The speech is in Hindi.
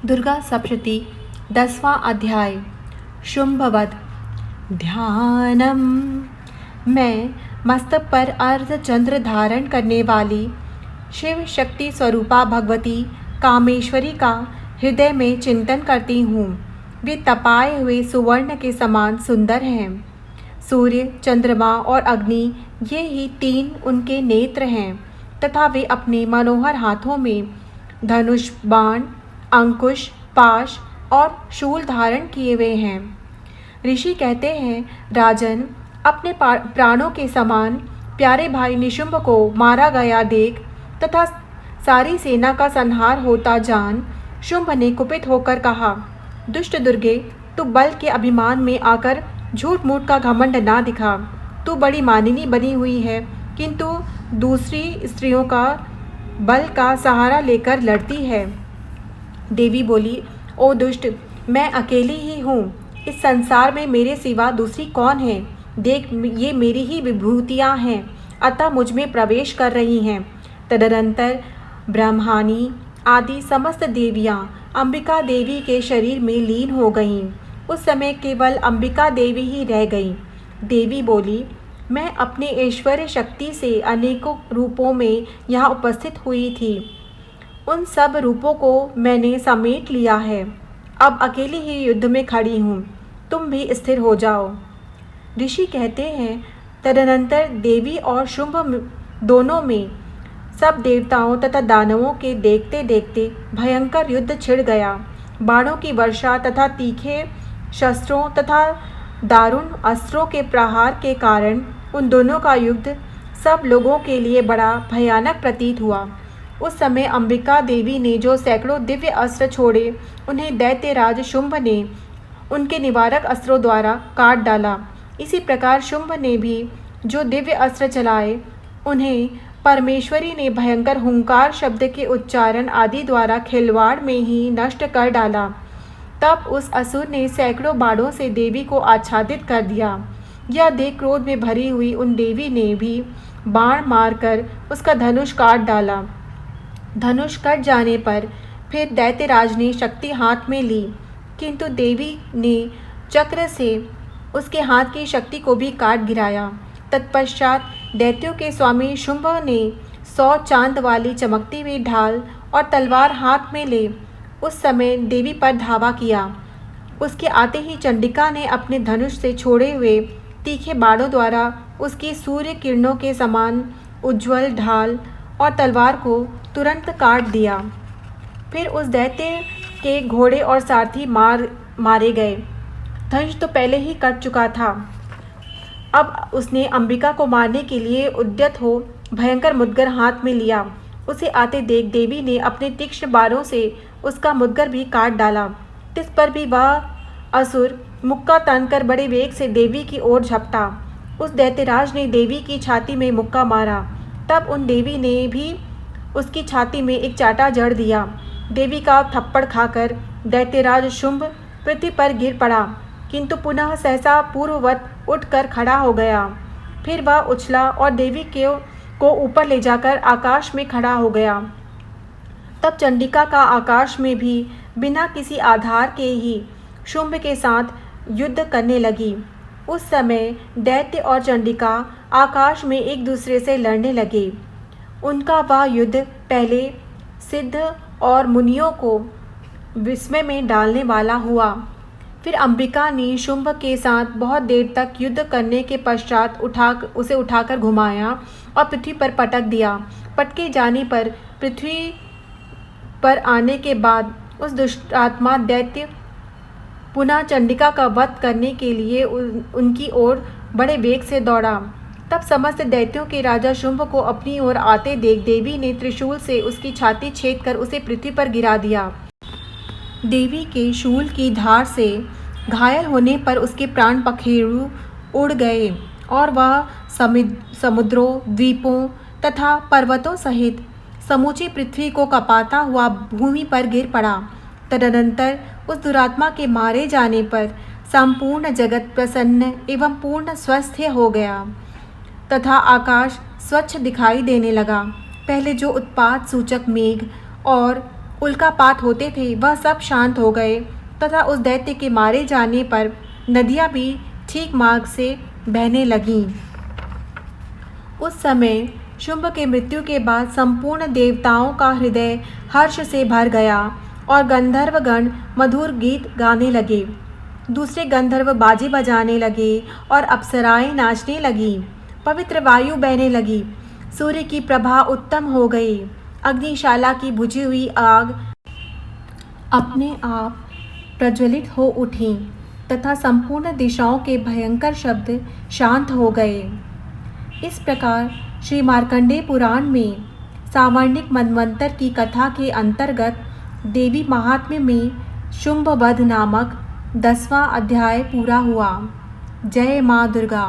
दुर्गा सप्तशती 10वां अध्याय। शुंभवध। ध्यानम। मैं मस्तक पर अर्ध चंद्र धारण करने वाली शिव शक्ति स्वरूपा भगवती कामेश्वरी का हृदय में चिंतन करती हूँ। वे तपाए हुए सुवर्ण के समान सुंदर हैं। सूर्य, चंद्रमा और अग्नि ये ही तीन उनके नेत्र हैं तथा वे अपने मनोहर हाथों में धनुष, बाण, अंकुश, पाश और शूल धारण किए हुए हैं। ऋषि कहते हैं, राजन, अपने प्राणों के समान प्यारे भाई निशुंभ को मारा गया देख तथा सारी सेना का संहार होता जान शुंभ ने कुपित होकर कहा, दुष्ट दुर्गे, तू बल के अभिमान में आकर झूठ मूठ का घमंड ना दिखा। तू बड़ी मानिनी बनी हुई है, किंतु दूसरी स्त्रियों का बल का सहारा लेकर लड़ती है। देवी बोली, ओ दुष्ट, मैं अकेली ही हूँ। इस संसार में मेरे सिवा दूसरी कौन है? देख, ये मेरी ही विभूतियाँ हैं, अतः मुझ में प्रवेश कर रही हैं। तदनंतर ब्रह्मानी आदि समस्त देवियाँ अंबिका देवी के शरीर में लीन हो गईं। उस समय केवल अंबिका देवी ही रह गईं। देवी बोली, मैं अपने ऐश्वर्य शक्ति से अनेकों रूपों में यहाँ उपस्थित हुई थी। उन सब रूपों को मैंने समेट लिया है। अब अकेली ही युद्ध में खड़ी हूँ। तुम भी स्थिर हो जाओ। ऋषि कहते हैं, तदनंतर देवी और शुंभ दोनों में सब देवताओं तथा दानवों के देखते देखते भयंकर युद्ध छिड़ गया। बाणों की वर्षा तथा तीखे शस्त्रों तथा दारुण अस्त्रों के प्रहार के कारण उन दोनों का युद्ध सब लोगों के लिए बड़ा भयानक प्रतीत हुआ। उस समय अंबिका देवी ने जो सैकड़ों दिव्य अस्त्र छोड़े, उन्हें दैत्यराज शुंभ ने उनके निवारक अस्त्रों द्वारा काट डाला। इसी प्रकार शुंभ ने भी जो दिव्य अस्त्र चलाए, उन्हें परमेश्वरी ने भयंकर हुंकार शब्द के उच्चारण आदि द्वारा खिलवाड़ में ही नष्ट कर डाला। तब उस असुर ने सैकड़ों बाणों से देवी को आच्छादित कर दिया। यह देख क्रोध में भरी हुई उन देवी ने भी बाण मारकर उसका धनुष काट डाला। धनुष कट जाने पर फिर दैत्यराज ने शक्ति हाथ में ली, किंतु देवी ने चक्र से उसके हाथ की शक्ति को भी काट गिराया। तत्पश्चात दैत्यों के स्वामी शुंभ ने 100 चांद वाली चमकती हुई ढाल और तलवार हाथ में ले उस समय देवी पर धावा किया। उसके आते ही चंडिका ने अपने धनुष से छोड़े हुए तीखे बाणों द्वारा उसकी सूर्य किरणों के समान उज्ज्वल ढाल और तलवार को तुरंत काट दिया। फिर उस दैत्य के घोड़े और सारथी मारे गए। धनुष तो पहले ही कट चुका था। अब उसने अंबिका को मारने के लिए उद्यत हो भयंकर मुद्गर हाथ में लिया। उसे आते देख देवी ने अपने तीक्ष्ण बाणों से उसका मुद्गर भी काट डाला। तिस पर भी वह असुर मुक्का तानकर बड़े वेग से देवी की ओर झपटा। उस दैत्यराज ने देवी की छाती में मुक्का मारा। तब उन देवी ने भी उसकी छाती में एक चाटा जड़ दिया। देवी का थप्पड़ खाकर दैत्यराज शुंभ पृथ्वी पर गिर पड़ा, किंतु पुनः सहसा पूर्ववत उठकर खड़ा हो गया। फिर वह उछला और देवी को ऊपर ले जाकर आकाश में खड़ा हो गया। तब चंडिका का आकाश में भी बिना किसी आधार के ही शुंभ के साथ युद्ध करने लगी। उस समय दैत्य और चंडिका आकाश में एक दूसरे से लड़ने लगे। उनका वह युद्ध पहले सिद्ध और मुनियों को विस्मय में डालने वाला हुआ। फिर अंबिका ने शुंभ के साथ बहुत देर तक युद्ध करने के पश्चात उसे उठाकर घुमाया और पृथ्वी पर पटक दिया। पटके जाने पर पृथ्वी पर आने के बाद उस दुष्टात्मा दैत्य पुनः चंडिका का वध करने के लिए उनकी ओर बड़े वेग से दौड़ा। तब समस्त दैत्यों के राजा शुंभ को अपनी ओर आते देख देवी ने त्रिशूल से उसकी छाती छेद कर उसे पृथ्वी पर गिरा दिया। देवी के शूल की धार से घायल होने पर उसके प्राण पखेरु उड़ गए और वह समुद्रों, द्वीपों तथा पर्वतों सहित समूची पृथ्वी को कपाता हुआ भूमि पर गिर पड़ा। तदनंतर उस दुरात्मा के मारे जाने पर संपूर्ण जगत प्रसन्न एवं पूर्ण स्वस्थ हो गया तथा आकाश स्वच्छ दिखाई देने लगा। पहले जो उत्पात सूचक मेघ और उल्कापात होते थे वह सब शांत हो गए तथा उस दैत्य के मारे जाने पर नदियाँ भी ठीक मार्ग से बहने लगीं। उस समय शुंभ के मृत्यु के बाद संपूर्ण देवताओं का हृदय हर्ष से भर गया और गंधर्वगण मधुर गीत गाने लगे। दूसरे गंधर्व बाजे बजाने लगे और अप्सराएं नाचने लगीं। पवित्र वायु बहने लगी। सूर्य की प्रभा उत्तम हो गई। अग्निशाला की बुझी हुई आग अपने आप प्रज्वलित हो उठी तथा संपूर्ण दिशाओं के भयंकर शब्द शांत हो गए। इस प्रकार श्री मार्कंडेय पुराण में सावर्णिक मनवंतर की कथा के अंतर्गत देवी महात्म्य में शुंभवध नामक 10वां अध्याय पूरा हुआ। जय माँ दुर्गा।